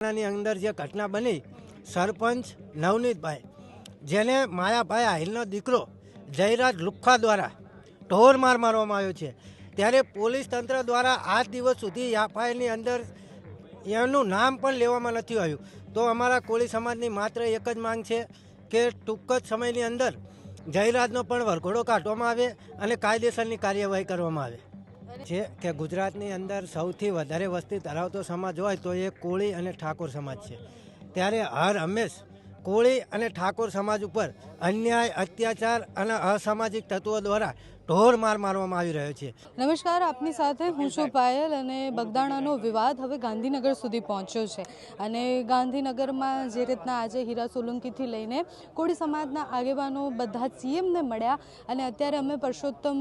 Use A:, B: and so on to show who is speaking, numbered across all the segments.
A: ની અંદર જે ઘટના બની, સરપંચ નવનીતભાઈ, જેને માયાભાઈ આહિરનો દીકરો જયરાજ લુખ્ખા દ્વારા ઢોર માર મારવામાં આવ્યો છે, ત્યારે પોલીસ તંત્ર દ્વારા આજ દિવસ સુધી એફઆઈઆરની અંદર એનું નામ પણ લેવામાં નથી આવ્યું. તો અમારા કોળી સમાજની માત્ર એક જ માંગ છે કે ટૂંક જ સમયની અંદર જયરાજનો પણ વરઘોડો કાઢવામાં આવે અને કાયદેસરની કાર્યવાહી કરવામાં આવે છે. કે ગુજરાતની અંદર સૌથી વધારે વસ્તી ધરાવતો સમાજ હોય તો એ કોળી અને ઠાકોર સમાજ છે. ત્યારે હર હંમેશ કોળી અને ઠાકોર સમાજ ઉપર અન્યાય, અત્યાચાર અને અસામાજિક તત્વો દ્વારા ઢોર માર મારવામાં આવી રહ્યો છે.
B: નમસ્કાર, આપની સાથે હું છું પાયલ. અને બગદાણાનો વિવાદ હવે ગાંધીનગર સુધી પહોંચ્યો છે અને ગાંધીનગરમાં જે રીતના આજે હીરા સોલંકીથી લઈને કોળી સમાજના આગેવાનો બધા જ સીએમને મળ્યા અને અત્યારે અમે પરસોત્તમ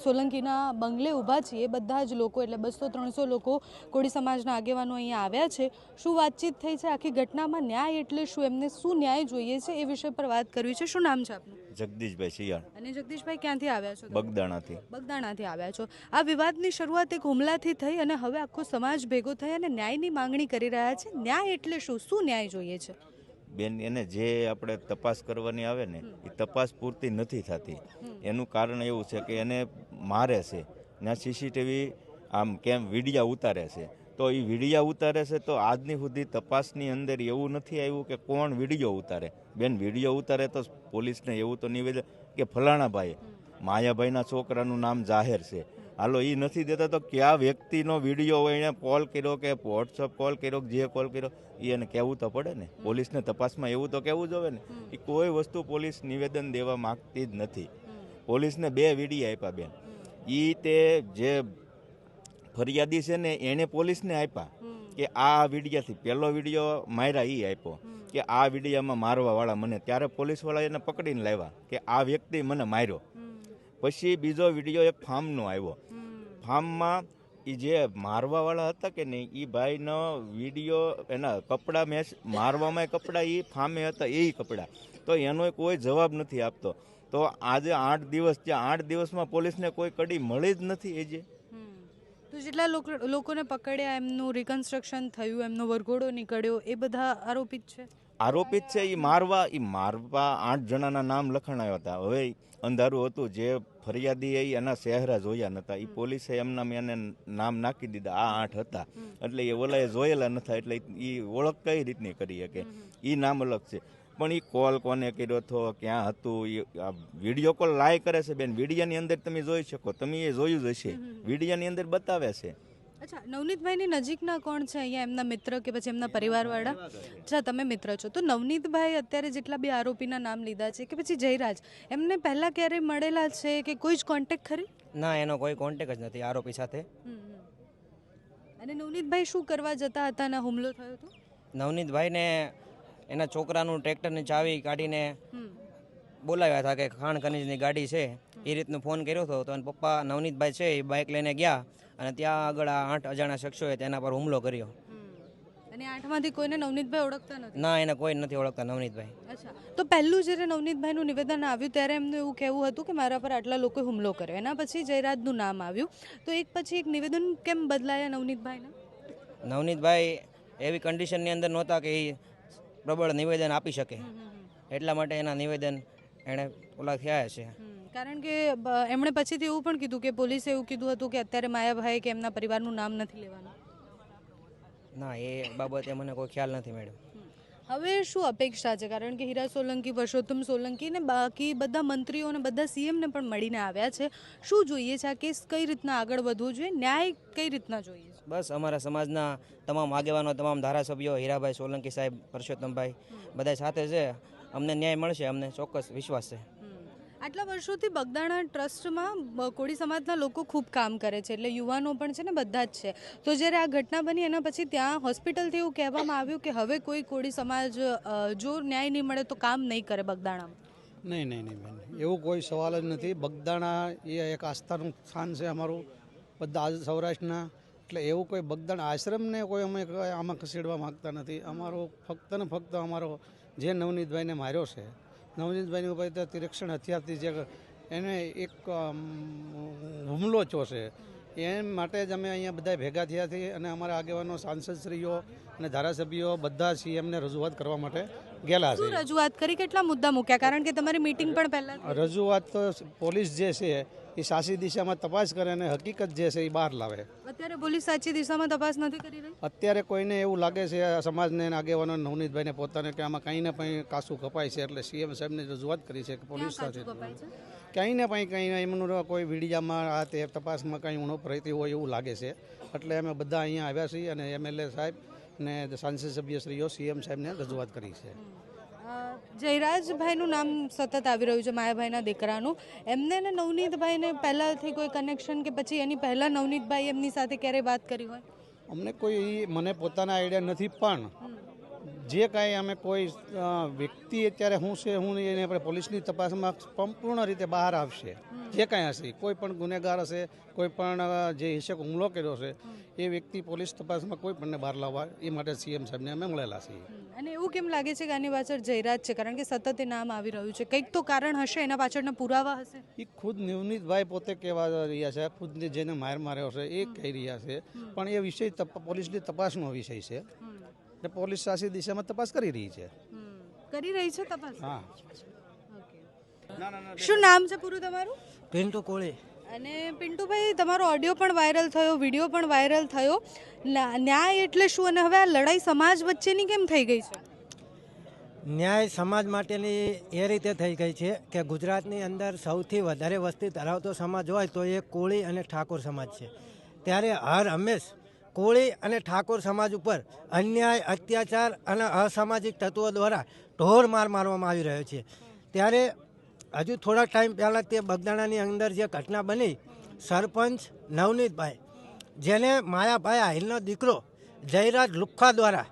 B: સોલંકીના બંગલે ઊભા છીએ. બધા જ લોકો એટલે 200-300 લોકો કોળી સમાજના આગેવાનો અહીંયા આવ્યા છે. શું વાતચીત થઈ છે, આખી ઘટનામાં ન્યાય એટલે શું, એમને શું ન્યાય જોઈએ છે એ વિષય પર વાત કરવી છે. શું નામ છે આપનું?
C: જગદીશભાઈ શિયાળ.
B: અને જગદીશભાઈ ક્યાંથી આવ્યા છો?
C: બગદાણાથી
B: આવ્યા છો. આ વિવાદની શરૂઆત એક હુમલાથી થઈ અને હવે આખો સમાજ ભેગો થઈ અને ન્યાયની માંગણી કરી રહ્યા છે. ન્યાય એટલે શું, શું ન્યાય જોઈએ છે?
C: બેન, એને જે આપણે તપાસ કરવાની આવે ને એ તપાસ પૂરતી નથી થતી. એનું કારણ એવું છે કે એને મારે છે, ત્યાં સીસીટીવી આમ કેમ વિડીયા ઉતારે છે, તો એ વિડીયા ઉતારે છે તો આજની સુધી તપાસની અંદર એવું નથી આવ્યું કે કોણ વિડીયો ઉતારે. બેન, વિડીયો ઉતારે તો પોલીસને એવું તો નિવેદન કે ફલાણા ભાઈ માયાભાઈના છોકરાનું નામ જાહેર છે, હાલો એ નથી દેતા તો કયા વ્યક્તિનો વિડીયો હોય, એને કોલ કર્યો કે વોટ્સઅપ કોલ કર્યો કે જે કોલ કર્યો એ એને કહેવું તો પડે ને. પોલીસને તપાસમાં એવું તો કહેવું જોવે ને. એ કોઈ વસ્તુ પોલીસ નિવેદન દેવા માગતી જ નથી. પોલીસને 2 વિડીયો આપ્યા બેન. એ તે જે ફરિયાદી છે ને એને પોલીસને આપ્યા કે આ વિડીયાથી પહેલો વિડીયો માર્યા એ આપ્યો કે આ વિડીયામાં મારવાવાળા મને, ત્યારે પોલીસવાળા એને પકડીને લાવ્યા કે આ વ્યક્તિ મને માર્યો. પછી બીજો વિડીયો એક ફાર્મનો આવ્યો. ફાર્મમાં એ જે મારવાવાળા હતા કે નહીં એ ભાઈનો વિડીયો, એના કપડાં મેચ મારવામાં કપડાં એ ફાર્મે હતા એ કપડાં, તો એનો કોઈ જવાબ નથી આપતો. તો આજે 8 દિવસ, ત્યાં 8 દિવસમાં પોલીસને કોઈ કડી મળી જ નથી. એ જે
B: તો જેટલા લોકોને પકડ્યા, એમનું રિકન્સ્ટ્રક્શન થયું, એમનો વરઘોડો નીકળ્યો, એ બધા આરોપિત છે.
C: આરોપિત છે. એ મારવા 8 જણાના નામ લખાણાયા હતા. હવે અંધારું હતું, જે ફરિયાદી એના ચહેરા જોયા નતા. એ પોલીસે એમના એને નામ નાખી દીધા, આ 8 હતા, એટલે એ ઓલાએ જોયેલા નતા, એટલે એ ઓળખ કઈ રીતની કરી શકે. એ નામ અલગ છે. પણ એ કોલ કોને કર્યો હતો, ક્યાં હતું, એ વિડીયો કોલ લાય કરે છે બેન. વિડીયાની અંદર તમે જોઈ શકો, તમે એ જોયું જ હશે, વિડીયાની અંદર બતાવે છે.
B: અચ્છા, નવનીતભાઈની નજીકના કોણ છે અહીંયા, એમના મિત્ર કે પછી એમના પરિવારવાળા? અચ્છા, તમે મિત્ર છો. તો નવનીતભાઈ અત્યારે જેટલા બી આરોપીના નામ લીધા છે કે પછી જયરાજ, એમને પહેલા ક્યારે મળેલા છે કે કોઈ જ કોન્ટેક્ટ ખરી?
D: ના, એનો કોઈ કોન્ટેક્ટ જ નથી આરોપી સાથે.
B: અને નવનીતભાઈ શું કરવા જતા હતા અને હુમલો થયો હતો?
D: નવનીતભાઈને એના છોકરાનું ટ્રેક્ટરની ચાવી કાઢીને બોલાવ્યા હતા કે ખાણ ખનીજની ગાડી છે, એ રીતનો ફોન કર્યો હતો. તો પપ્પા નવનીતભાઈ છે એ બાઇક લઈને ગયા અને ત્યાં આગળ આ 8 અજાણ્યા શખ્સોએ તેના પર હુમલો કર્યો.
B: અને 8માંથી કોઈને નવનીતભાઈ ઓળખતા નથી?
D: ના, એને કોઈ નથી ઓળખતા નવનીતભાઈ.
B: અચ્છા, તો પહેલું જ્યારે નવનીતભાઈનું નિવેદન આવ્યું ત્યારે એમનું એવું કહેવું હતું કે મારા પર આટલા લોકોએ હુમલો કર્યો. એના પછી જયરાજનું નામ આવ્યું, તો એક પછી એક નિવેદન કેમ બદલાયા નવનીતભાઈના?
D: નવનીતભાઈ એવી કન્ડિશનની અંદર નહોતા કે એ પ્રબળ નિવેદન આપી શકે, એટલા માટે એના નિવેદન એણે ઓલા થયા છે.
B: કારણ કે એમણે પછીથી એવું પણ કીધું કે પોલીસે એવું કીધું હતું કે અત્યારે માયાભાઈ કે એમના પરિવારનું નામ નથી લેવાનું.
D: ના, એ બાબતે મને કોઈ ખ્યાલ નથી મેડમ.
B: હવે શું અપેક્ષા છે? કારણ કે હીરા સોલંકી, પરસોત્તમ સોલંકી ને બાકી બધા મંત્રીઓ અને બધા સીએમને પણ મળીને આવ્યા છે. શું જોઈએ છે? આ કેસ કઈ રીતના આગળ વધવો જોઈએ? ન્યાય કઈ રીતના જોઈએ છે?
D: બસ અમારા સમાજના તમામ આગેવાનો, તમામ ધારાસભ્યો, હીરાભાઈ સોલંકી સાહેબ, પરસોત્તમભાઈ બધા સાથે છે. અમને ન્યાય મળશે, અમને ચોક્કસ વિશ્વાસ છે.
B: આટલા વર્ષોથી બગદાણા ટ્રસ્ટમાં કોળી સમાજના લોકો ખૂબ કામ કરે છે, એટલે યુવાનો પણ છે ને બધા જ છે. તો જ્યારે આ ઘટના બની એના પછી ત્યાં હોસ્પિટલથી એવું કહેવામાં આવ્યું કે હવે કોઈ કોળી સમાજ જો ન્યાય નહીં મળે તો કામ નહીં કરે બગદાણામાં.
E: નહીં બેન, એવું કોઈ સવાલ જ નથી. બગદાણા એ એક આસ્થાનું સ્થાન છે અમારું, બધા સૌરાષ્ટ્રના. એટલે એવું કોઈ બગદાણા આશ્રમને કોઈ અમે આમાં ખસેડવા માગતા નથી. અમારો ફક્ત ને ફક્ત અમારો જે નવનીતભાઈને માર્યો છે, નવનીતભાઈની ઉપર તિરક્ષણ હથિયારથી જે એને એક હુમલો થયો છે, એ માટે જ અમે અહીંયા બધા ભેગા થયા છીએ અને અમારા આગેવાનો સાંસદશ્રીઓ અને ધારાસભ્યો બધા સીએમને રજૂઆત કરવા માટે ગયેલા
B: શું
E: છે.
B: રજૂઆત કરી, કેટલા મુદ્દા મૂક્યા? કારણ કે તમારી મીટિંગ પણ પહેલા
E: રજૂઆત તો પોલીસ જે છે એ સાચી દિશામાં તપાસ કરે અને હકીકત જે છે એ બહાર લાવે.
B: અત્યારે પોલીસ સાચી દિશામાં તપાસ નથી કરી રહી.
E: અત્યારે કોઈને એવું લાગે છે સમાજને અને આગેવાનો નવનીતભાઈને પોતાને કે આમાં કંઈ ને કંઈ કાસું કપાય છે એટલે સીએમ સાહેબને રજૂઆત કરી છે કે પોલીસ સાથે
B: કપાય છે.
E: કંઈ ને કંઈ એમનું કોઈ વિડીયામાં આ તે તપાસમાં કંઈ ઉણપ રહેતી હોય એવું લાગે છે. એટલે અમે બધા અહીંયા આવ્યા છીએ અને એમએલએ સાહેબ ને સાંસદ સભ્યશ્રીઓ સીએમ સાહેબને રજૂઆત કરી છે.
B: જયરાજભાઈનું નામ સતત આવી રહ્યું છે, માયાભાઈના દીકરાનું. એમને ને નવનીતભાઈને પહેલાંથી કોઈ કનેક્શન કે પછી એની પહેલાં નવનીતભાઈ એમની સાથે ક્યારેય વાત કરી હોય?
E: અમને કોઈ મને પોતાના આઈડિયા નથી, પણ જે કાંઈ અમે કોઈ વ્યક્તિ અત્યારે શું છે હું એને આપણે પોલીસની તપાસમાં સંપૂર્ણ રીતે બહાર આવશે. જે કાંઈ હશે, કોઈ પણ ગુનેગાર હશે, કોઈ પણ જે હિંસક હુમલો કર્યો છે એ વ્યક્તિ પોલીસ તપાસમાં કોઈ પણને બહાર લાવવા એ માટે સીએમ સાહેબને અમે મળેલા છીએ.
B: અને એવું કેમ લાગે છે કે આની પાછળ જયરાજ છે? કારણ કે સતત એ નામ આવી રહ્યું છે, કંઈક તો કારણ હશે, એના પાછળના પુરાવા હશે.
E: એ ખુદ નવનીતભાઈ પોતે કહેવા રહ્યા છે, ખુદને જેને માર માર્યો છે એ કહી રહ્યા છે, પણ એ વિષય પોલીસની તપાસનો વિષય છે એટલે પોલીસ સાચી દિશામાં તપાસ કરી રહી છે.
B: કરી રહી છે તપાસ.
E: હા.
B: શું નામ છે પૂરું તમારું?
A: પિન્ટુ કોળી.
B: અને પિન્ટુભાઈ, તમારો ઓડિયો પણ વાયરલ થયો, વિડીયો પણ વાયરલ થયો. ન્યાય એટલે શું અને હવે આ લડાઈ સમાજ વચ્ચેની કેમ થઈ ગઈ છે?
A: ન્યાય સમાજ માટેની એ રીતે થઈ ગઈ છે કે ગુજરાતની અંદર સૌથી વધારે વસ્તી ધરાવતો સમાજ હોય તો એ કોળી અને ઠાકોર સમાજ છે. ત્યારે હર હંમેશ કોળી અને ઠાકોર સમાજ ઉપર અન્યાય, અત્યાચાર અને અસામાજિક તત્વો દ્વારા ઢોર માર મારવામાં આવી રહ્યો છે. ત્યારે હજુ થોડા ટાઈમ પહેલાં તે બગદાણાની અંદર જે ઘટના બની, સરપંચ નવનીતભાઈ, જેને માયાભાઈ આહિરનો દીકરો જયરાજ લુખ્ખા દ્વારા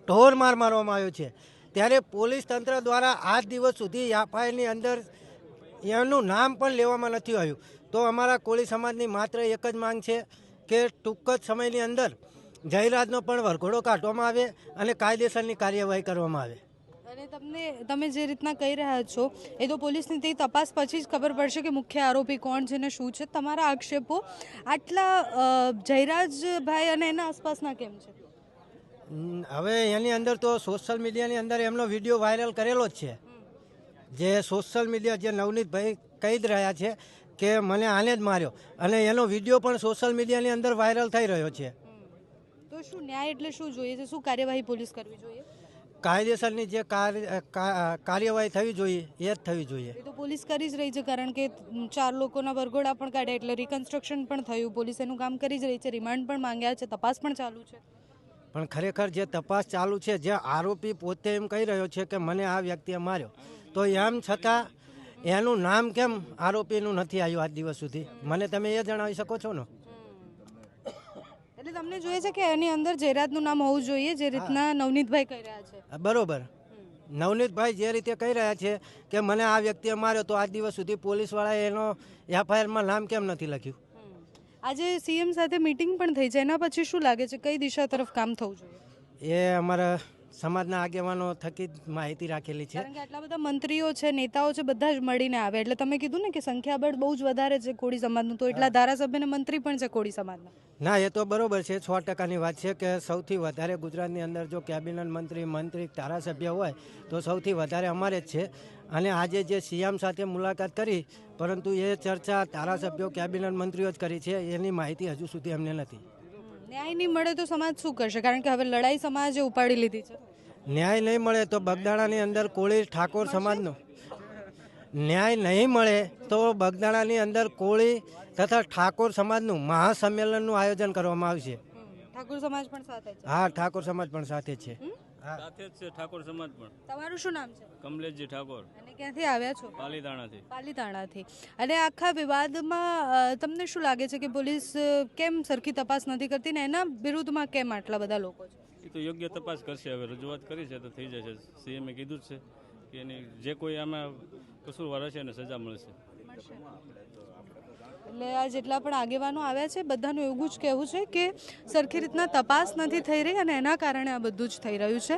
A: ઢોર માર મારવામાં આવ્યો છે. ત્યારે પોલીસ તંત્ર દ્વારા આજ દિવસ સુધી એફઆઈઆરની અંદર એનું નામ પણ લેવામાં નથી આવ્યું. તો અમારા કોળી સમાજની માત્ર એક જ માંગ છે કે ટૂંક જ સમયની અંદર જયરાજનો પણ વરઘોડો કાઢવામાં આવે અને કાયદેસરની કાર્યવાહી કરવામાં આવે.
B: અને તમે જે રીતના કહી રહ્યા છો એ તો પોલીસની તે તપાસ પછી જ ખબર પડશે કે મુખ્ય આરોપી કોણ છે ને શું છે. તમારા આક્ષેપો આટલા જયરાજભાઈ અને એના આસપાસના કેમ છે?
A: હવે એની અંદર તો સોશિયલ મીડિયાની અંદર એમનો વિડીયો વાયરલ કરેલો જ છે. જે સોશિયલ મીડિયા જે નવનીતભાઈ કહી જ રહ્યા છે કે મને આને જ માર્યો, અને એનો વિડીયો પણ સોશિયલ મીડિયાની અંદર વાયરલ થઈ રહ્યો છે.
B: તો શું ન્યાય એટલે શું જોઈએ છે? શું કાર્યવાહી પોલીસ કરવી જોઈએ?
A: કાયદેસરની જે કાર્યવાહી થવી જોઈએ એ જ થવી જોઈએ.
B: એ તો પોલીસ કરી જ રહી છે, કારણ કે 4 લોકોના વરઘોડા પણ કાઢ્યા એટલે રિકન્સ્ટ્રક્શન પણ થયું. પોલીસ એનું કામ કરી જ રહી છે, રિમાન્ડ પણ માંગ્યા છે, તપાસ પણ ચાલુ છે.
A: પણ ખરેખર જે તપાસ ચાલુ છે, જે આરોપી પોતે એમ કહી રહ્યો છે કે મને આ વ્યક્તિએ માર્યો, તો એમ છતાં એનું નામ કેમ આરોપીનું નથી આવ્યું આજ દિવસ સુધી? મને તમે એ જણાવી શકો છો ને?
B: એટલે તમને જોઈએ છે કે એની અંદર જયરાજનું નામ હોવું જોઈએ, જે રીતના નવનીતભાઈ કહી રહ્યા છે.
A: બરોબર. નવનીતભાઈ જે રીતે કહી રહ્યા છે કે મને આ વ્યક્તિએ માર્યો, તો આજ દિવસ સુધી પોલીસવાળાએ એનો એફઆઈઆરમાં નામ કેમ નથી લખ્યું?
B: આજે સીએમ સાથે મીટિંગ પણ થઈ છે, એના પછી શું લાગે છે કઈ દિશા તરફ કામ થવું જોઈએ?
A: એ અમારા સમાજના આગેવાનો થકી જ માહિતી રાખેલી છે.
B: કારણ કે આટલા બધા મંત્રીઓ છે, નેતાઓ છે, બધા જ મળીને આવે એટલે તમે કીધું ને કે સંખ્યાબળ બહુ જ વધારે છે કોળી સમાજનું, તો એટલા ધારાસભ્ય અને મંત્રી પણ છે કોળી સમાજના.
A: ના, એ તો બરોબર છે, 100%ની વાત છે કે સૌથી વધારે ગુજરાતની અંદર જો કેબિનેટ મંત્રી ધારાસભ્ય હોય તો સૌથી વધારે અમારે જ છે. અને આજે જે સીએમ સાથે મુલાકાત કરી, પરંતુ એ ચર્ચા ધારાસભ્યો કેબિનેટ મંત્રીઓ જ કરી છે, એની માહિતી હજુ સુધી અમને નથી.
B: ન્યાય નહીં મળે તો સમાજ શું કરશે? કારણ કે હવે લડાઈ સમાજે ઉપાડી લીધી છે.
A: ન્યાય નહીં મળે તો બગદાણાની અંદર કોળી ઠાકોર સમાજનો ન્યાય નહીં મળે તો બગદાણાની અંદર કોળી તથા ઠાકોર સમાજનું મહાસંમેલનનું આયોજન કરવામાં આવશે.
B: ઠાકોર સમાજ પણ સાથે છે?
A: હા, ઠાકોર સમાજ પણ સાથે છે.
F: સાથે જ છે ઠાકોર સમાજ પણ.
B: તમારું શું નામ છે?
F: કમલેશજી ઠાકોર.
B: અને ક્યાંથી આવ્યા છો?
F: પાલીતાણાથી.
B: પાલીતાણાથી. અને આખા વિવાદમાં તમને શું લાગે છે કે પોલીસ કેમ સરખી તપાસ નથી કરતી ને એના વિરુદ્ધમાં કેમ આટલા બધા લોકો છે?
F: એ તો યોગ્ય તપાસ કરશે. હવે રજૂઆત કરી છે તો થઈ જશે. સીએમએ કીધું જ છે કે એની જે કોઈ આમાં કસૂરવાર હશે એને સજા મળશે.
B: એટલે આ જેટલા પણ આગેવાનો આવ્યા છે બધાનું એવું જ કહેવું છે કે સરખી રીતના તપાસ નથી થઈ રહી અને એના કારણે આ બધું જ થઈ રહ્યું છે.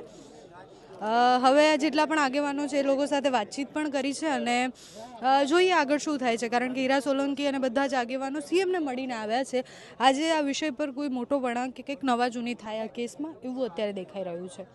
B: હવે જેટલા પણ આગેવાનો છે એ લોકો સાથે વાતચીત પણ કરી છે અને જોઈએ આગળ શું થાય છે, કારણ કે હીરા સોલંકી અને બધા જ આગેવાનો સીએમને મળીને આવ્યા છે. આજે આ વિષય પર કોઈ મોટો વળાંક કે કંઈક નવા જૂની થાય આ કેસમાં એવું અત્યારે દેખાઈ રહ્યું છે.